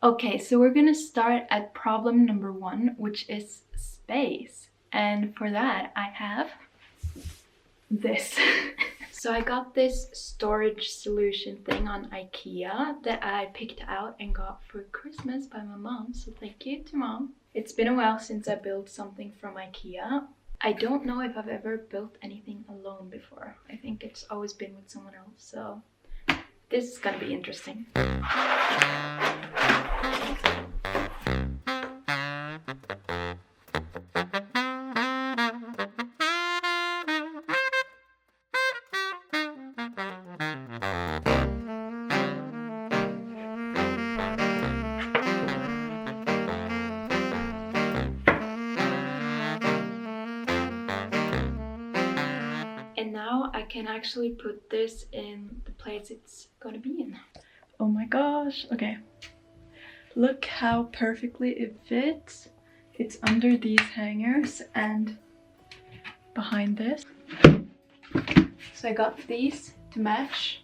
Okay, so we're gonna start at problem number 1, which is space. And for that, I have this. So I got this storage solution thing on IKEA that I picked out and got for Christmas by my mom. So thank you to mom. It's been a while since I built something from IKEA. I don't know if I've ever built anything alone before. I think it's always been with someone else. So this is gonna be interesting. And now I can actually put this in the place it's gonna be in. Oh my gosh, okay. Look how perfectly it fits. It's under these hangers and behind this. So I got these to match.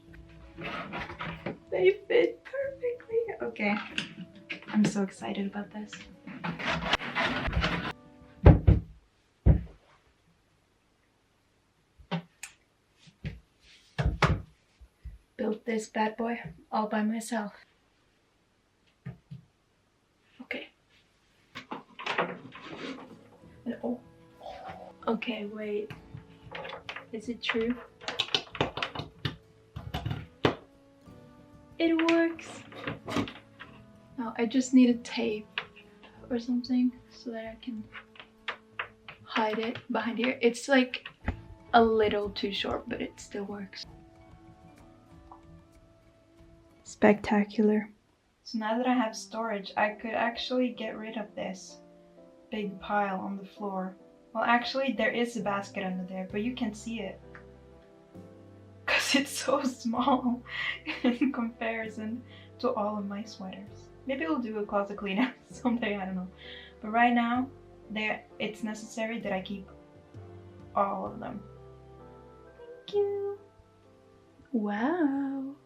They fit perfectly. Okay, I'm so excited about this. Built this bad boy all by myself. Okay. Oh. Okay, wait. Is it true? It works! Now I just need a tape or something so that I can hide it behind here. It's like a little too short, but it still works. Spectacular. So now that I have storage, I could actually get rid of this big pile on the floor. Well, actually there is a basket under there, but you can't see it because it's so small in comparison to all of my sweaters. Maybe we'll do a closet cleanup someday, I don't know. But right now, it's necessary that I keep all of them. Thank you. Wow.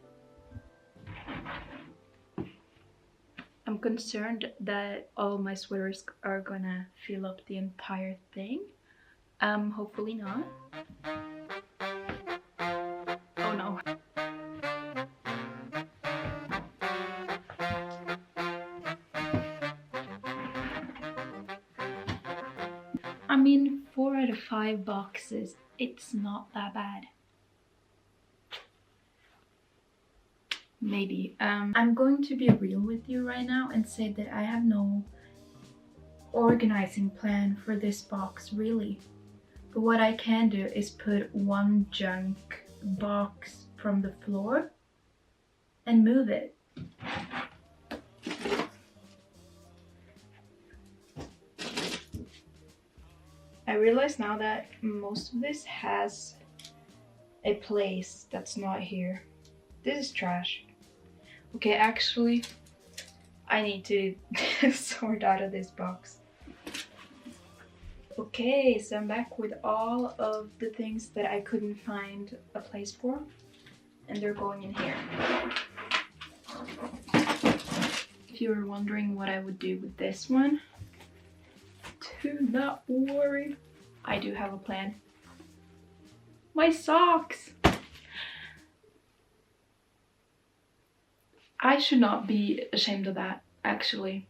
I'm concerned that all my sweaters are gonna fill up the entire thing. Hopefully not. Oh no. I mean, 4 out of 5 boxes, it's not that bad. Maybe. I'm going to be real with you right now and say that I have no organizing plan for this box, really. But what I can do is put one junk box from the floor and move it. I realize now that most of this has a place that's not here. This is trash. Okay, actually, I need to sort out of this box. Okay, so I'm back with all of the things that I couldn't find a place for, and they're going in here. If you were wondering what I would do with this one, do not worry. I do have a plan. My socks! I should not be ashamed of that, actually.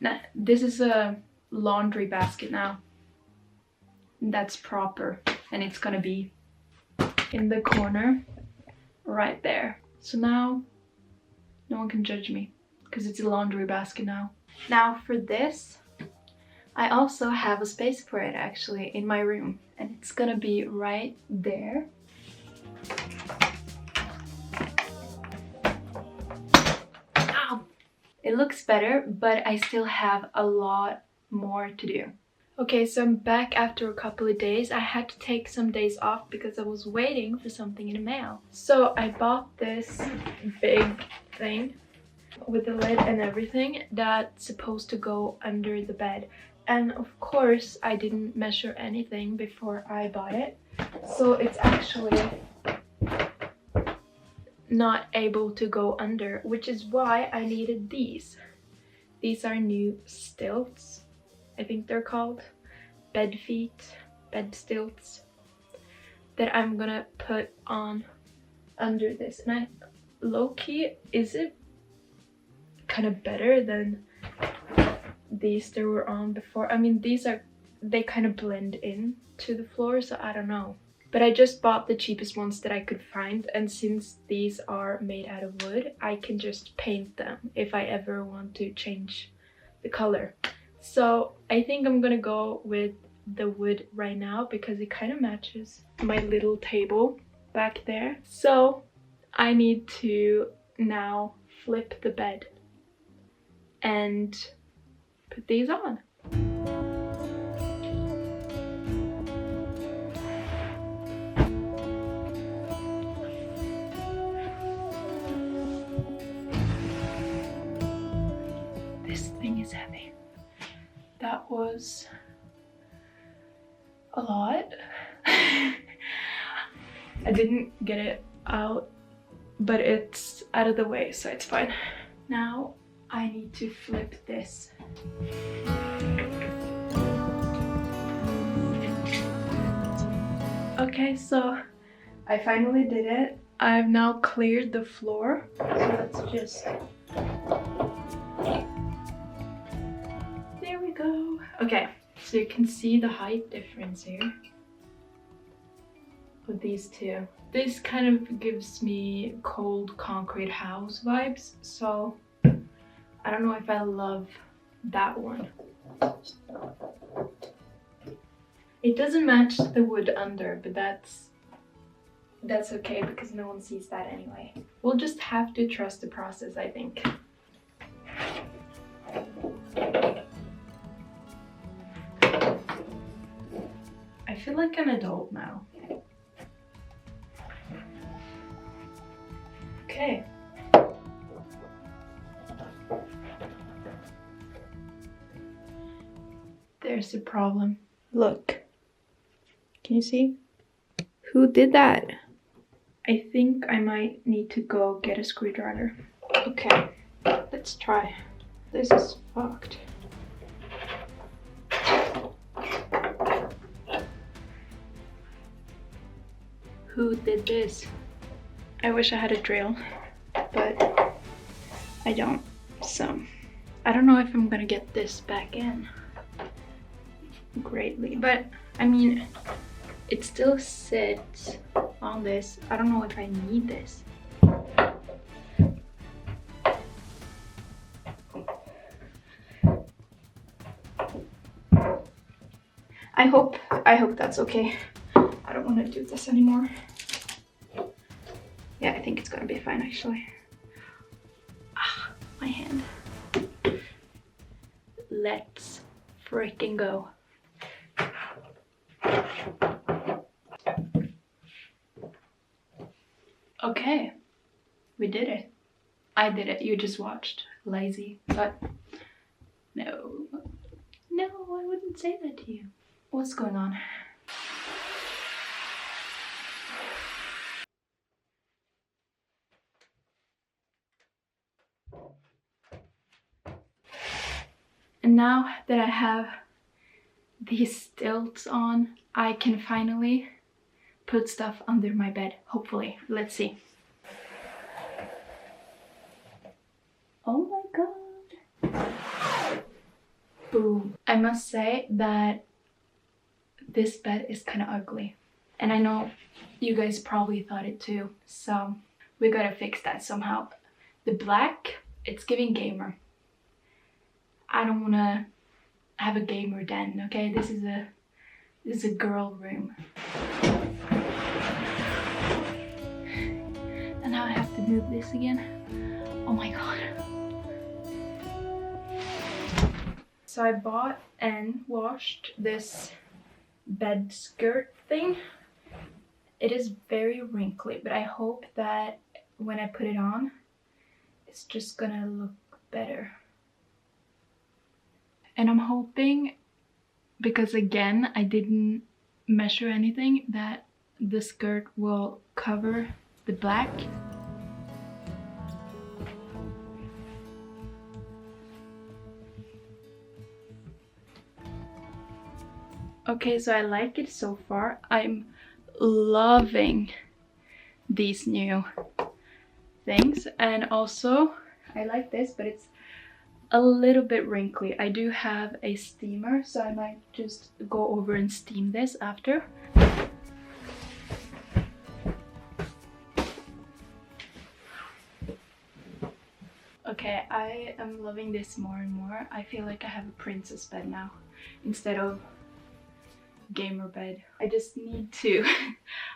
Nah, this is a laundry basket now. That's proper, and it's gonna be in the corner right there. So now no one can judge me because it's a laundry basket now. Now for this, I also have a space for it actually in my room, and it's gonna be right there. It looks better, but I still have a lot more to do. Okay, so I'm back after a couple of days. I had to take some days off because I was waiting for something in the mail. So I bought this big thing with the lid and everything that's supposed to go under the bed. And of course, I didn't measure anything before I bought it. So it's actually not able to go under, which is why I needed these. These are new stilts, I think they're called. Bed stilts, that I'm gonna put on under this. And I low-key, is it kind of better than these that were on before? I mean, they kind of blend in to the floor, so I don't know. But I just bought the cheapest ones that I could find, and since these are made out of wood, I can just paint them if I ever want to change the color. So I think I'm gonna go with the wood right now because it kind of matches my little table back there. So I need to now flip the bed and put these on. This thing is heavy. That was a lot. I didn't get it out, but it's out of the way, so it's fine. Now I need to flip this. Okay, so I finally did it. I've now cleared the floor, so let's just... There we go. Okay, so you can see the height difference here with these two. This kind of gives me cold concrete house vibes, so I don't know if I love that one. It doesn't match the wood under, but that's okay because no one sees that anyway. We'll just have to trust the process, I think. I feel like an adult now. Okay. There's the problem. Look. Can you see? Who did that? I think I might need to go get a screwdriver. Okay, let's try. This is fucked. Who did this? I wish I had a drill, but I don't. So I don't know if I'm gonna get this back in greatly, but I mean, it still sits on this. I don't know if I need this. I hope that's okay. I don't want to do this anymore. Yeah, I think it's gonna be fine actually. Ah, my hand. Let's freaking go. Okay, we did it. I did it. You just watched. Lazy, but no, I wouldn't say that to you. What's going on? And now that I have these stilts on, I can finally put stuff under my bed, hopefully. Let's see. Oh my god. Boom. I must say that this bed is kind of ugly. And I know you guys probably thought it too. So we gotta fix that somehow. The black, it's giving gamer. I don't wanna have a gamer den, okay? This is a girl room. And now I have to move this again. Oh my god. So I bought and washed this bed skirt thing. It is very wrinkly, but I hope that when I put it on, it's just gonna look better. And I'm hoping, because again, I didn't measure anything, that the skirt will cover the black. Okay, so I like it so far. I'm loving these new things, and also I like this, but it's a little bit wrinkly. I do have a steamer, so I might just go over and steam this after. Okay, I am loving this more and more. I feel like I have a princess bed now instead of gamer bed. I just need to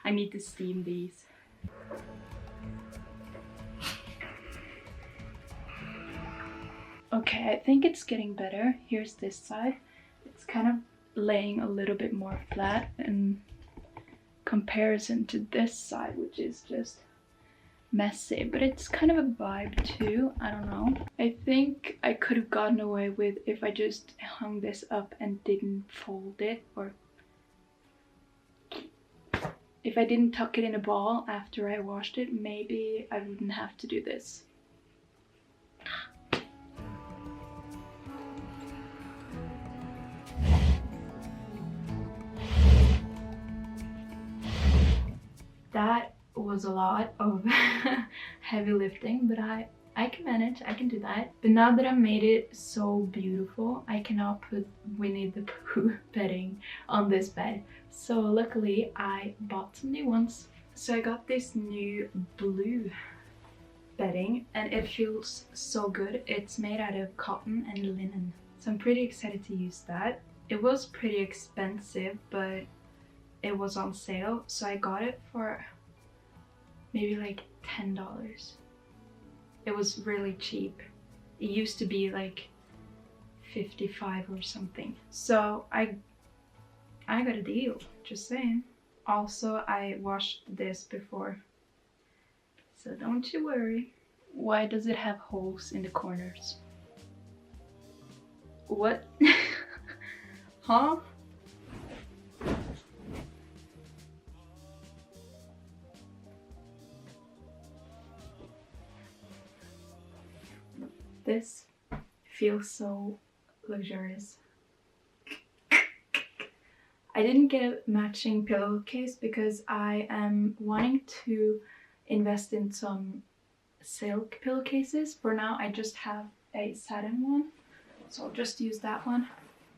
I need to steam these. Okay, I think it's getting better. Here's this side. It's kind of laying a little bit more flat in comparison to this side, which is just messy, but it's kind of a vibe too. I don't know. I think I could have gotten away with if I just hung this up and didn't fold it, or if I didn't tuck it in a ball after I washed it, maybe I wouldn't have to do this. That was a lot of heavy lifting, but I can manage, I can do that. But now that I've made it so beautiful, I can now put Winnie the Pooh bedding on this bed. So luckily I bought some new ones. So I got this new blue bedding and it feels so good. It's made out of cotton and linen. So I'm pretty excited to use that. It was pretty expensive, but it was on sale, so I got it for maybe like $10. It was really cheap. It used to be like 55 or something. So I got a deal, just saying. Also, I washed this before, so don't you worry. Why does it have holes in the corners? What? Huh? This feels so luxurious. I didn't get a matching pillowcase because I am wanting to invest in some silk pillowcases. For now, I just have a satin one, so I'll just use that one.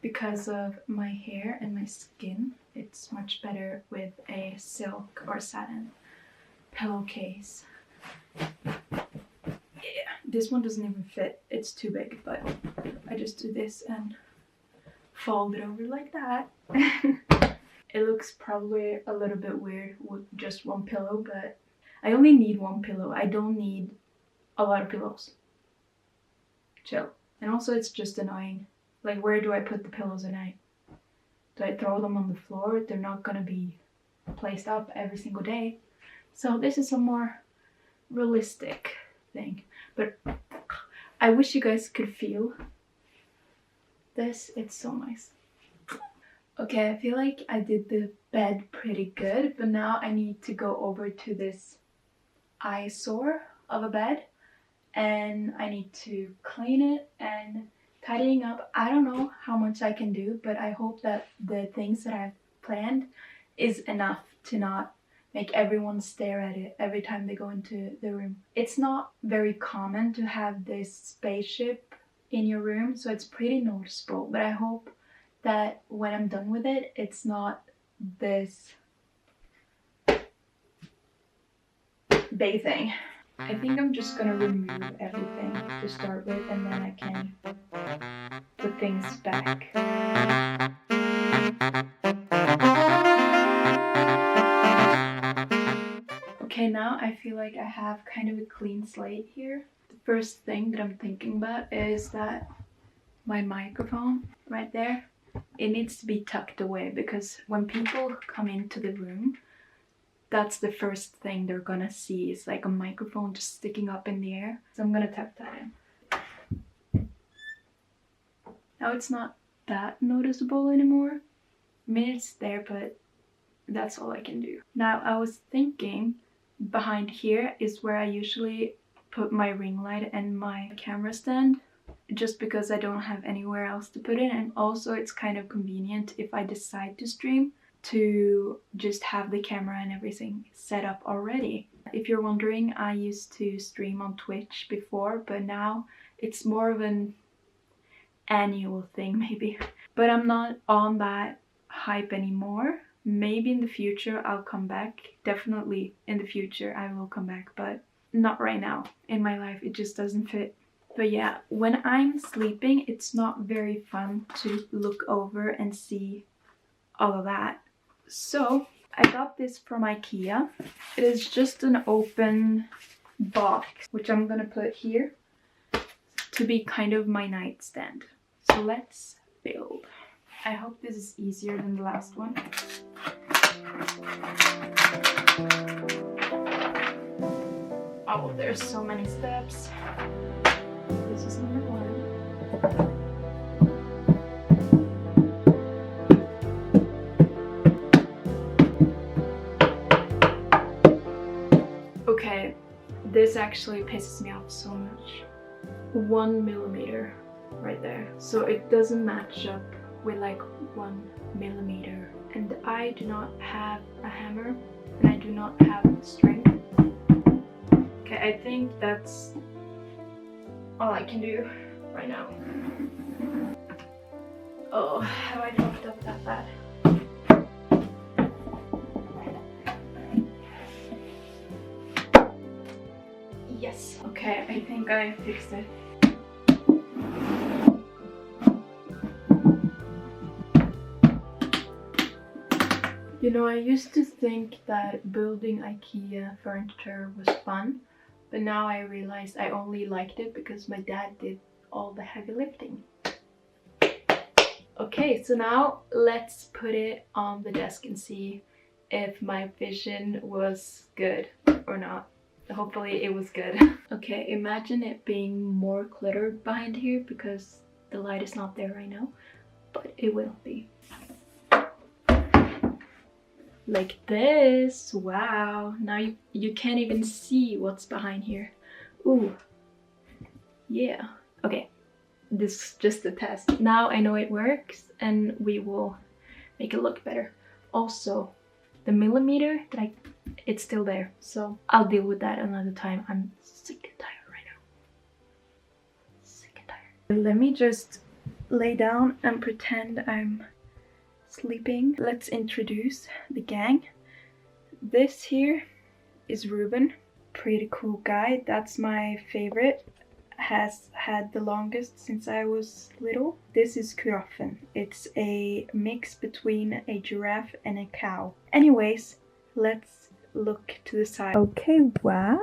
Because of my hair and my skin, it's much better with a silk or satin pillowcase. Yeah, this one doesn't even fit, it's too big, but I just do this and fold it over like that. It looks probably a little bit weird with just one pillow, but I only need one pillow. I don't need a lot of pillows. Chill. And also it's just annoying. Like, where do I put the pillows at night? Do I throw them on the floor? They're not gonna be placed up every single day. So this is a more realistic thing. But I wish you guys could feel this. It's so nice. Okay, I feel like I did the bed pretty good, but now I need to go over to this eyesore of a bed and I need to clean it and tidying up. I don't know how much I can do, but I hope that the things that I've planned is enough to not make everyone stare at it every time they go into the room. It's not very common to have this spaceship in your room, so it's pretty noticeable, but I hope that when I'm done with it, it's not this big thing. I think I'm just gonna remove everything to start with, and then I can put things back. Okay, now I feel like I have kind of a clean slate here. The first thing that I'm thinking about is that my microphone right there, it needs to be tucked away, because when people come into the room, that's the first thing they're gonna see is like a microphone just sticking up in the air. So I'm gonna tuck that in. Now it's not that noticeable anymore. I mean, it's there, but that's all I can do. Now I was thinking behind here is where I usually put my ring light and my camera stand. just because I don't have anywhere else to put it, and also it's kind of convenient if I decide to stream to just have the camera and everything set up already. If you're wondering, I used to stream on Twitch before, but now it's more of an annual thing maybe. But I'm not on that hype anymore. Maybe in the future I'll come back. Definitely in the future I will come back, but not right now. In my life it just doesn't fit. But yeah, when I'm sleeping it's not very fun to look over and see all of that. So I got this from IKEA. It is just an open box, which I'm gonna put here to be kind of my nightstand. So let's build. I hope this is easier than the last one. Oh, there's so many steps. This is number 1. Okay, this actually pisses me off so much. 1 millimeter right there. So it doesn't match up with like 1 millimeter. And I do not have a hammer and I do not have string. Okay, I think that's all I can do right now. Oh, have I fucked up that bad? Yes. Okay, I think I fixed it. You know, I used to think that building IKEA furniture was fun, but now I realize I only liked it because my dad did all the heavy lifting. Okay, so now let's put it on the desk and see if my vision was good or not. Hopefully it was good. Okay, imagine it being more cluttered behind here because the light is not there right now, but it will be. Like this. Wow, now you can't even see what's behind here. Ooh, yeah. Okay, this is just a test. Now I know it works and we will make it look better. Also, the millimeter that it's still there, so I'll deal with that another time. I'm sick and tired right now. Sick and tired. Let me just lay down and pretend I'm sleeping. Let's introduce the gang. This here is Ruben. Pretty cool guy. That's my favorite. Has had the longest since I was little. This is 𝐒𝐿. It's a mix between a giraffe and a cow. Anyways, let's look to the side. Okay, wow.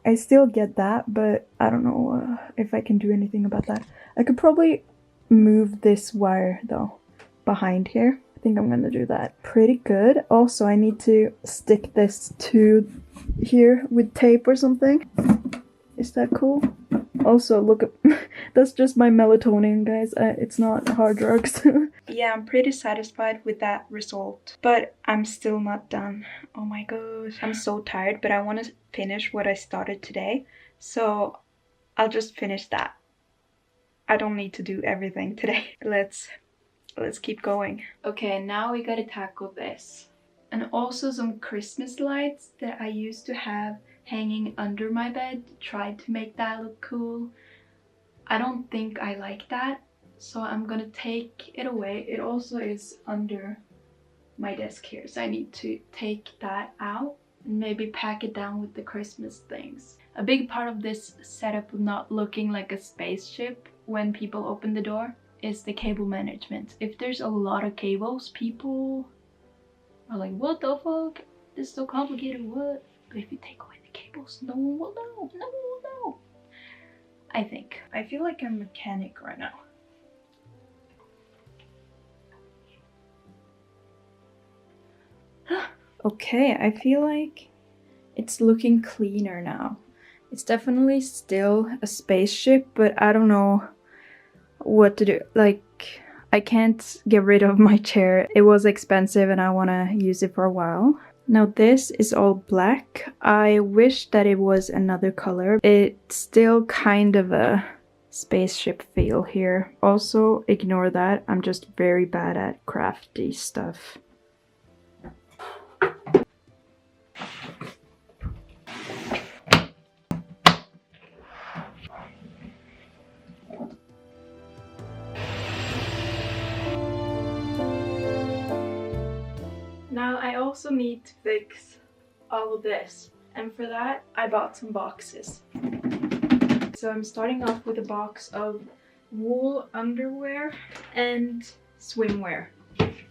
I still get that, but I don't know if I can do anything about that. I could probably move this wire though behind here. I think I'm gonna do that. Pretty good. Also, I need to stick this to here with tape or something. Is that cool? Also, look at that's just my melatonin, guys. It's not hard drugs. Yeah, I'm pretty satisfied with that result, but I'm still not done. Oh my gosh, I'm so tired, but I want to finish what I started today, so I'll just finish that. I don't need to do everything today. Let's keep going. Okay, now we gotta tackle this. And also some Christmas lights that I used to have hanging under my bed. Tried to make that look cool. I don't think I like that, so I'm gonna take it away. It also is under my desk here, so I need to take that out and maybe pack it down with the Christmas things. A big part of this setup of not looking like a spaceship when people open the door is the cable management. If there's a lot of cables, people are like, what the fuck? This is so complicated, what? But if you take away the cables, no one will know. No one will know. I think. I feel like I'm a mechanic right now. Okay, I feel like it's looking cleaner now. It's definitely still a spaceship, but I don't know what to do. Like, I can't get rid of my chair. It was expensive and I want to use it for a while. Now this is all black. I wish that it was another color. It's still kind of a spaceship feel here. Also, ignore that. I'm just very bad at crafty stuff. Now I also need to fix all of this, and for that I bought some boxes. So I'm starting off with a box of wool underwear and swimwear. Like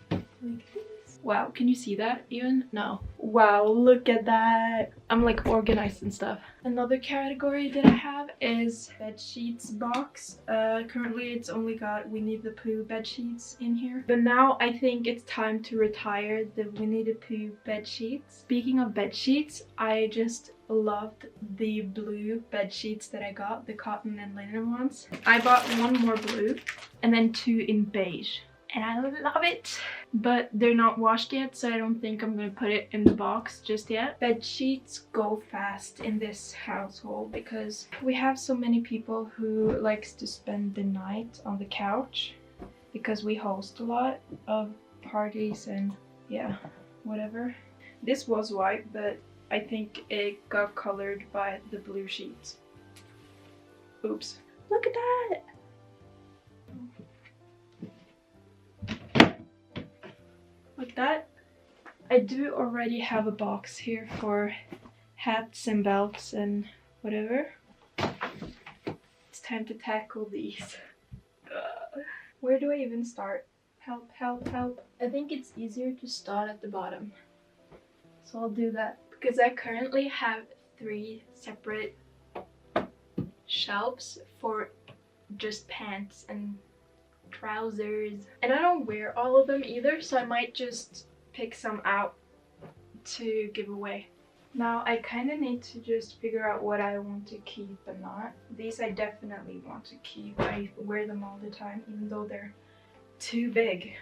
this. Wow, can you see that even? No. Wow, look at that. I'm like organized and stuff. Another category that I have is bed sheets box. Currently it's only got Winnie the Pooh bed sheets in here. But now I think it's time to retire the Winnie the Pooh bed sheets. Speaking of bed sheets, I just loved the blue bed sheets that I got, the cotton and linen ones. I bought one more blue and then two in beige. And I love it, but they're not washed yet, so I don't think I'm gonna put it in the box just yet. Bed sheets go fast in this household because we have so many people who likes to spend the night on the couch because we host a lot of parties and yeah, whatever. This was white, but I think it got colored by the blue sheets. Oops. Look at that! Like that. I do already have a box here for hats and belts and whatever. It's time to tackle these. Where do I even start? Help, help, help. I think it's easier to start at the bottom. So I'll do that because I currently have 3 separate shelves for just pants and trousers, and I don't wear all of them either, so I might just pick some out to give away. Now I kind of need to just figure out what I want to keep and not. These I definitely want to keep. I wear them all the time even though they're too big.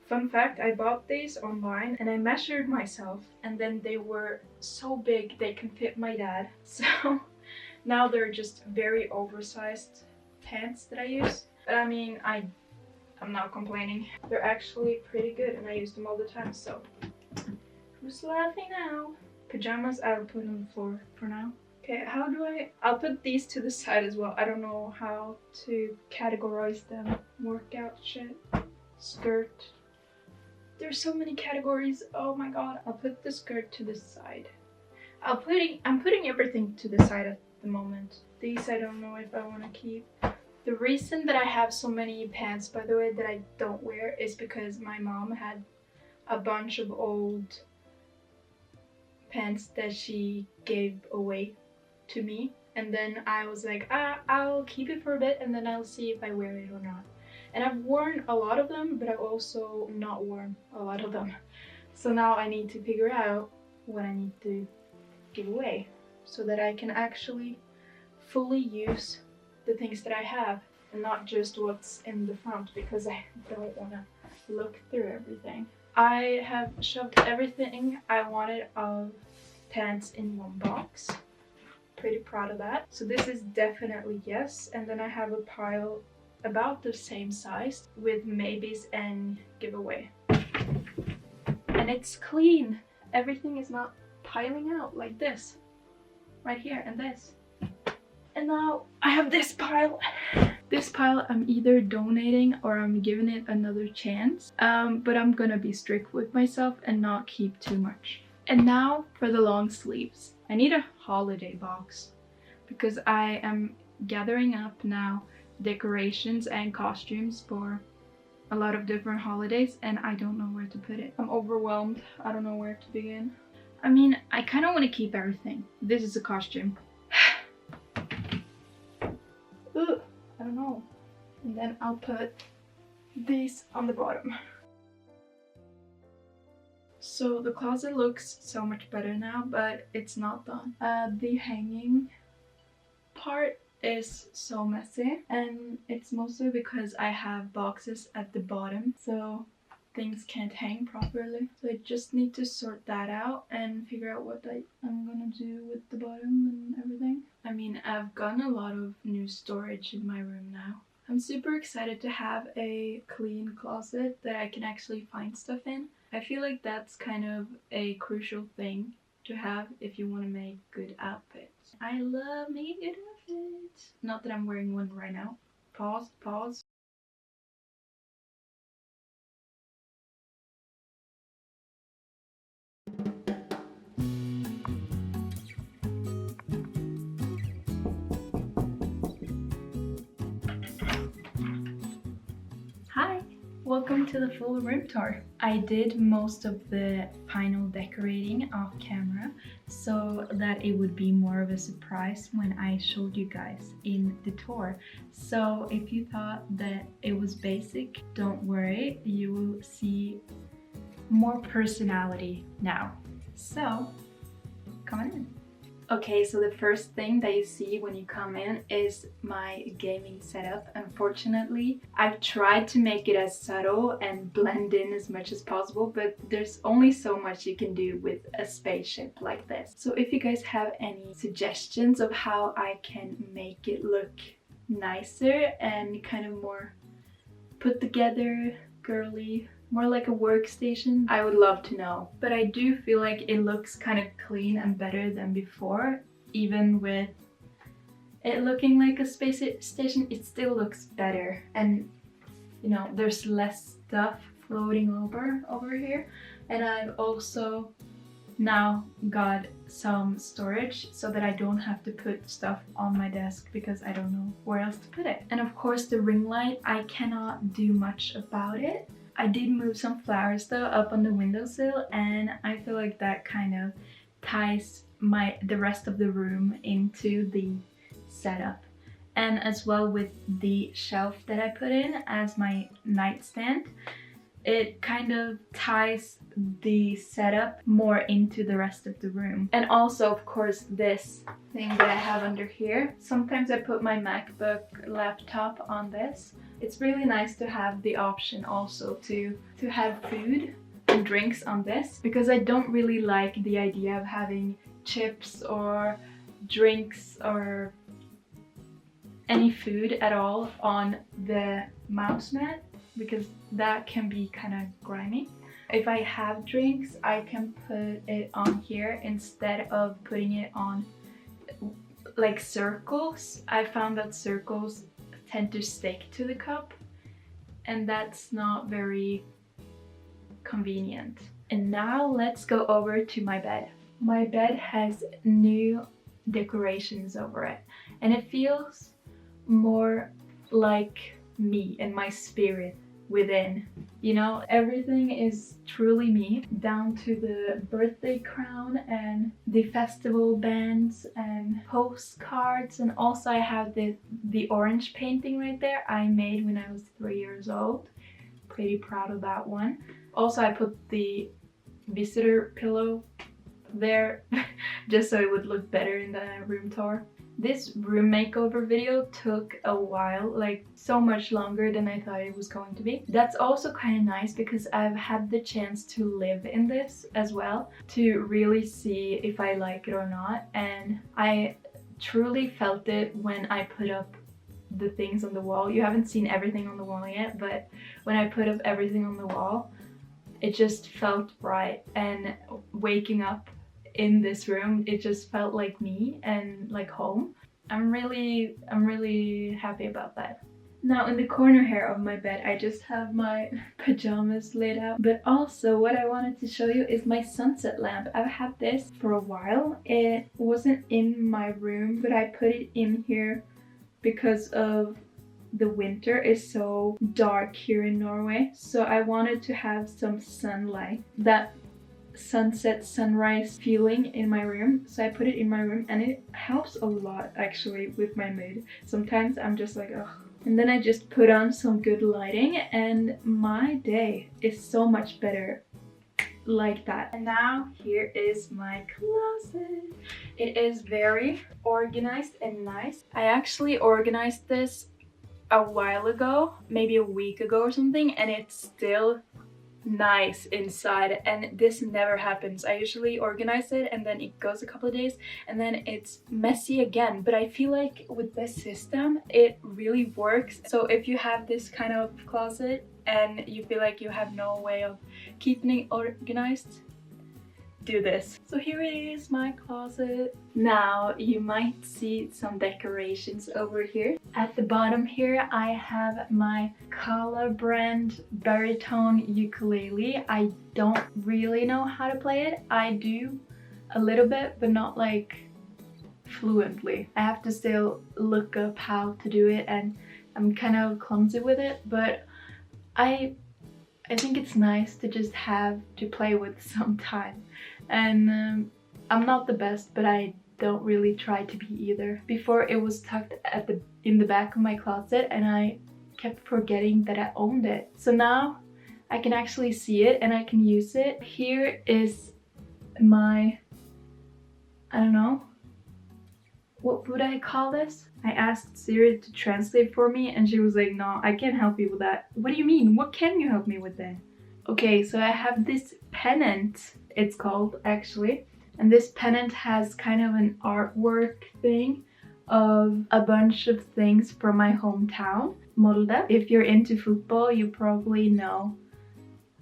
Fun fact, I bought these online and I measured myself and then they were so big they can fit my dad. So now they're just very oversized pants that I use. But I mean, I'm not complaining. They're actually pretty good and I use them all the time, so who's laughing now? Pajamas I'll put on the floor for now. Okay, how do I'll put these to the side as well. I don't know how to categorize them. Workout shit. Skirt. There's so many categories. Oh my god. I'll put the skirt to the side. I'm putting everything to the side at the moment. These I don't know if I want to keep. The reason that I have so many pants, by the way, that I don't wear is because my mom had a bunch of old pants that she gave away to me. And then I was like, I'll keep it for a bit and then I'll see if I wear it or not. And I've worn a lot of them, but I've also not worn a lot of them. So now I need to figure out what I need to give away so that I can actually fully use the things that I have and not just what's in the front because I don't want to look through everything. I have shoved everything I wanted of pants in one box. Pretty proud of that. So this is definitely yes, and then I have a pile about the same size with maybes and giveaway. And it's clean. Everything is not piling out like this. Right here and this. And now I have this pile. This pile I'm either donating or I'm giving it another chance. But I'm gonna be strict with myself and not keep too much. And now for the long sleeves. I need a holiday box because I am gathering up now decorations and costumes for a lot of different holidays and I don't know where to put it. I'm overwhelmed. I don't know where to begin. I mean, I kind of want to keep everything. This is a costume. Ugh, I don't know. And then I'll put these on the bottom. So the closet looks so much better now, but it's not done. The hanging part is so messy and it's mostly because I have boxes at the bottom. So things can't hang properly. So I just need to sort that out and figure out what I'm gonna do with the bottom and everything. I mean, I've gotten a lot of new storage in my room now. I'm super excited to have a clean closet that I can actually find stuff in. I feel like that's kind of a crucial thing to have if you want to make good outfits. I love making good outfits. Not that I'm wearing one right now. Pause. Hi! Welcome to the full room tour. I did most of the final decorating off camera so that it would be more of a surprise when I showed you guys in the tour. So if you thought that it was basic, don't worry, you will see more personality now. So, come on in. Okay, so the first thing that you see when you come in is my gaming setup. Unfortunately, I've tried to make it as subtle and blend in as much as possible, but there's only so much you can do with a spaceship like this. So if you guys have any suggestions of how I can make it look nicer and kind of more put together, girly, more like a workstation, I would love to know. But I do feel like it looks kind of clean and better than before. Even with it looking like a space station, it still looks better. And you know, there's less stuff floating over here. And I've also now got some storage so that I don't have to put stuff on my desk because I don't know where else to put it. And of course the ring light, I cannot do much about it. I did move some flowers though up on the windowsill, and I feel like that kind of ties the rest of the room into the setup. And as well with the shelf that I put in as my nightstand, it kind of ties the setup more into the rest of the room. And also of course this thing that I have under here. Sometimes I put my MacBook laptop on this. It's really nice to have the option also to have food and drinks on this, because I don't really like the idea of having chips or drinks or any food at all on the mouse mat, because that can be kind of grimy. If I have drinks, I can put it on here instead of putting it on like circles. I found that circles tend to stick to the cup, and that's not very convenient. And now let's go over to my bed. My bed has new decorations over it, and it feels more like me and my spirit within. You know, everything is truly me, down to the birthday crown and the festival bands and postcards. And also I have the orange painting right there I made when I was 3 years old. Pretty proud of that one. Also I put the visitor pillow there just so it would look better in the room tour. This room makeover video took a while, like so much longer than I thought it was going to be. That's also kind of nice because I've had the chance to live in this as well, to really see if I like it or not. And I truly felt it when I put up the things on the wall. You haven't seen everything on the wall yet, but when I put up everything on the wall, it just felt right. And waking up in this room, it just felt like me and like home. I'm really happy about that. Now in the corner here of my bed, I just have my pajamas laid out. But also what I wanted to show you is my sunset lamp. I've had this for a while. It wasn't in my room, but I put it in here because of the winter is so dark here in Norway. So I wanted to have some sunlight, that sunset sunrise feeling in my room, so I put it in my room, and it helps a lot actually with my mood. Sometimes I'm just like, ugh. And then I just put on some good lighting and my day is so much better like that. And now here is my closet. It is very organized and nice. I actually organized this a while ago, maybe a week ago or something, and it still nice inside, and this never happens. I usually organize it and then it goes a couple of days and then it's messy again, but I feel like with this system it really works. So if you have this kind of closet and you feel like you have no way of keeping it organized, do this. So here is my closet. Now you might see some decorations over here. At the bottom here I have my 𝐂𝐤 brand baritone ukulele. I don't really know how to play it. I do a little bit, but not like fluently. I have to still look up how to do it, and I'm kind of clumsy with it, but I think it's nice to just have to play with sometime. And I'm not the best, but I don't really try to be either. Before it was tucked in the back of my closet and I kept forgetting that I owned it. So now I can actually see it and I can use it. Here is my, I don't know, what would I call this? I asked Siri to translate for me and she was like, no, I can't help you with that. What do you mean? What can you help me with then? Okay, so I have this pennant, it's called actually. And this pennant has kind of an artwork thing of a bunch of things from my hometown, Molde. If you're into football, you probably know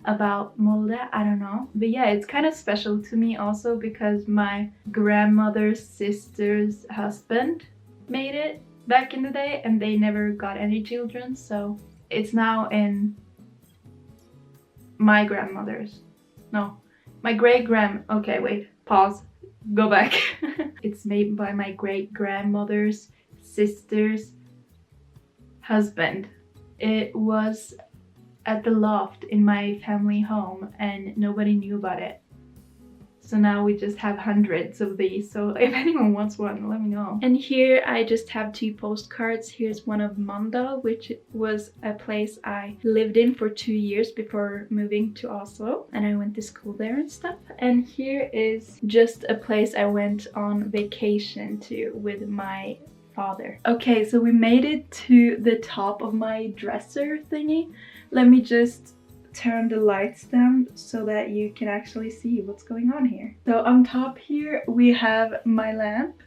about Molde, I don't know. But yeah, it's kind of special to me also because my grandmother's sister's husband made it back in the day and they never got any children, so it's now in my grandmother's, no, my okay, wait, pause, go back. It's made by my great-grandmother's sister's husband. It was at the loft in my family home and nobody knew about it. So now we just have hundreds of these, so if anyone wants one, let me know. And here I just have 2 postcards. Here's one of Manda, which was a place I lived in for 2 years before moving to Oslo, and I went to school there and stuff. And here is just a place I went on vacation to with my father. Okay, so we made it to the top of my dresser thingy. Let me just turn the lights down so that you can actually see what's going on here. So on top here we have my lamp,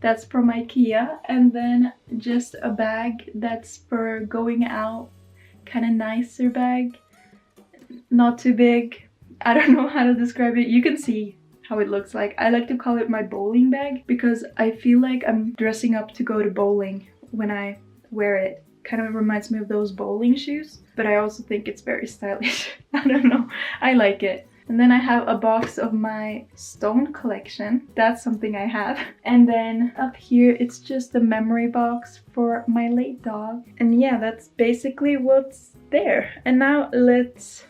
that's from IKEA, and then just a bag that's for going out, kind of nicer bag, not too big. I don't know how to describe it. You can see how it looks like. I like to call it my bowling bag because I feel like I'm dressing up to go to bowling when I wear it. Kind of reminds me of those bowling shoes, but I also think it's very stylish. I don't know, I like it. And then I have a box of my stone collection. That's something I have. And then up here it's just a memory box for my late dog. And yeah, that's basically what's there. And now let's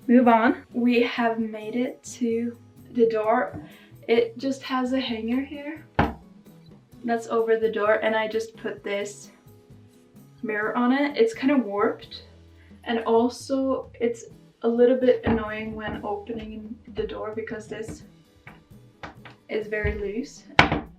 move on. We have made it to the door. It just has a hanger here that's over the door, and I just put this mirror on it. It's kind of warped, and also it's a little bit annoying when opening the door because this is very loose,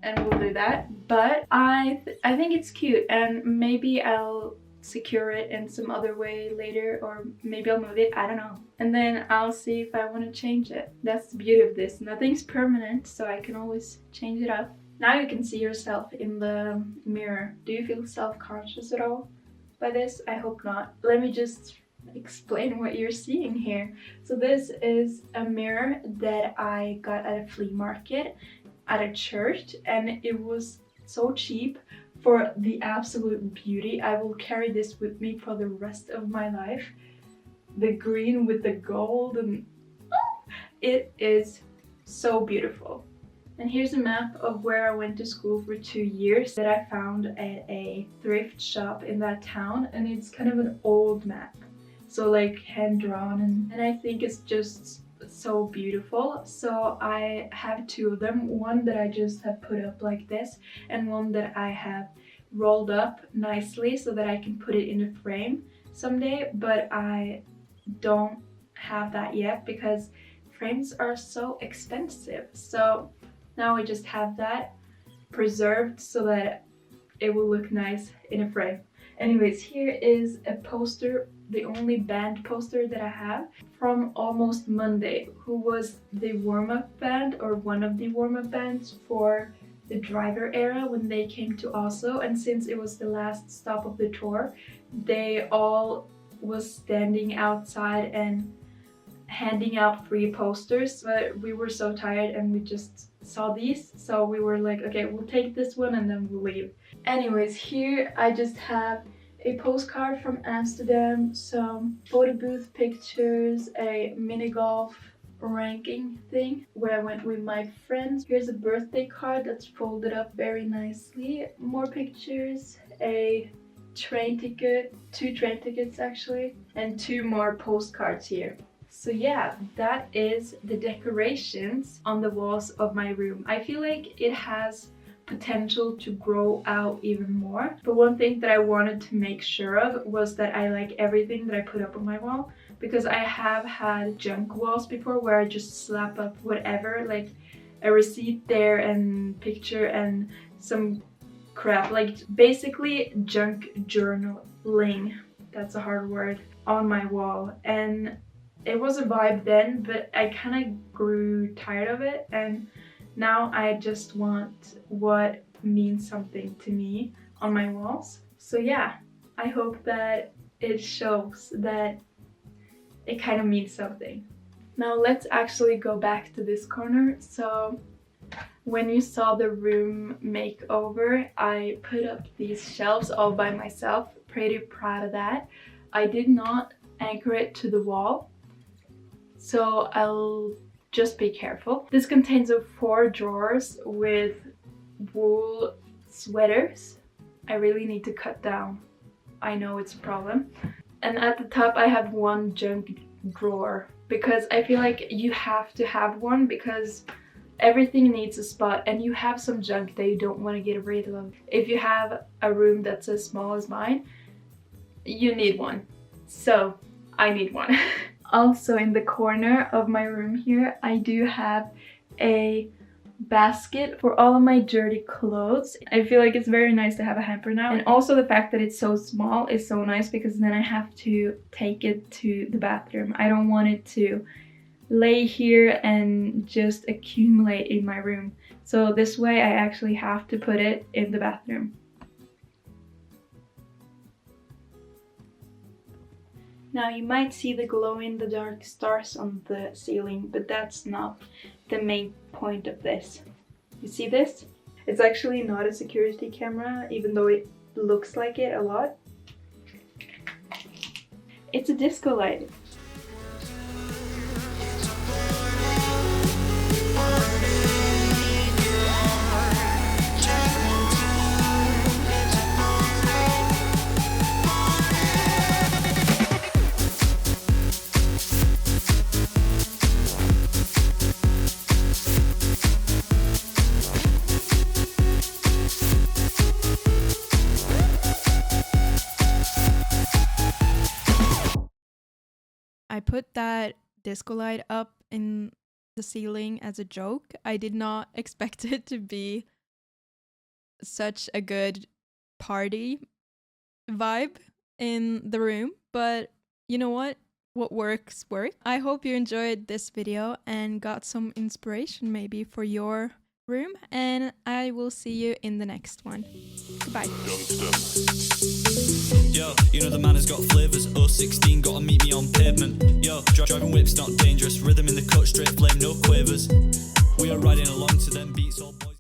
and we'll do that. But I think it's cute, and maybe I'll secure it in some other way later, or maybe I'll move it, I don't know. And then I'll see if I want to change it. That's the beauty of this. Nothing's permanent, so I can always change it up. Now you can see yourself in the mirror. Do you feel self-conscious at all by this? I hope not. Let me just explain what you're seeing here. So this is a mirror that I got at a flea market at a church, and it was so cheap for the absolute beauty. I will carry this with me for the rest of my life. The green with the gold, and it is so beautiful. And here's a map of where I went to school for 2 years that I found at a thrift shop in that town, and it's kind of an old map, so like hand drawn, and I think it's just so beautiful. So I have 2 of them, one that I just have put up like this, and one that I have rolled up nicely so that I can put it in a frame someday, but I don't have that yet because frames are so expensive. So now we just have that preserved so that it will look nice in a frame. Anyways, here is a poster the only band poster that I have from Almost Monday, who was the warm-up band or one of the warm-up bands for the Driver era when they came to Oslo. And since it was the last stop of the tour, they all was standing outside and handing out free posters, but we were so tired and we just saw these, so we were like, okay, we'll take this one and then we'll leave. Anyways, here I just have a postcard from Amsterdam, some photo booth pictures, a mini golf ranking thing where I went with my friends. Here's a birthday card that's folded up very nicely, more pictures, a train ticket, 2 train tickets actually, and 2 more postcards here. So yeah, that is the decorations on the walls of my room. I feel like it has potential to grow out even more, but one thing that I wanted to make sure of was that I like everything that I put up on my wall, because I have had junk walls before where I just slap up whatever, like a receipt there and picture and some crap, like basically junk journaling, that's a hard word, on my wall. And it was a vibe then, but I kind of grew tired of it, and now I just want what means something to me on my walls. So yeah, I hope that it shows that it kind of means something. Now let's actually go back to this corner. So when you saw the room makeover, I put up these shelves all by myself. Pretty proud of that. I did not anchor it to the wall, so I'll just be careful. This contains 4 drawers with wool sweaters. I really need to cut down. I know it's a problem. And at the top I have 1 junk drawer, because I feel like you have to have one, because everything needs a spot and you have some junk that you don't want to get rid of. If you have a room that's as small as mine, you need one. So I need one. Also in the corner of my room here, I do have a basket for all of my dirty clothes. I feel like it's very nice to have a hamper now. And also the fact that it's so small is so nice, because then I have to take it to the bathroom. I don't want it to lay here and just accumulate in my room. So this way I actually have to put it in the bathroom. Now you might see the glow-in-the-dark stars on the ceiling, but that's not the main point of this. You see this? It's actually not a security camera, even though it looks like it a lot. It's a disco light. I put that disco light up in the ceiling as a joke. I did not expect it to be such a good party vibe in the room, but you know what? What works. I hope you enjoyed this video and got some inspiration maybe for your room, and I will see you in the next one. Goodbye. Yo, you know the man has got flavours. 016, gotta meet me on pavement. Yo, driving whip's not dangerous. Rhythm in the cut, straight flame, no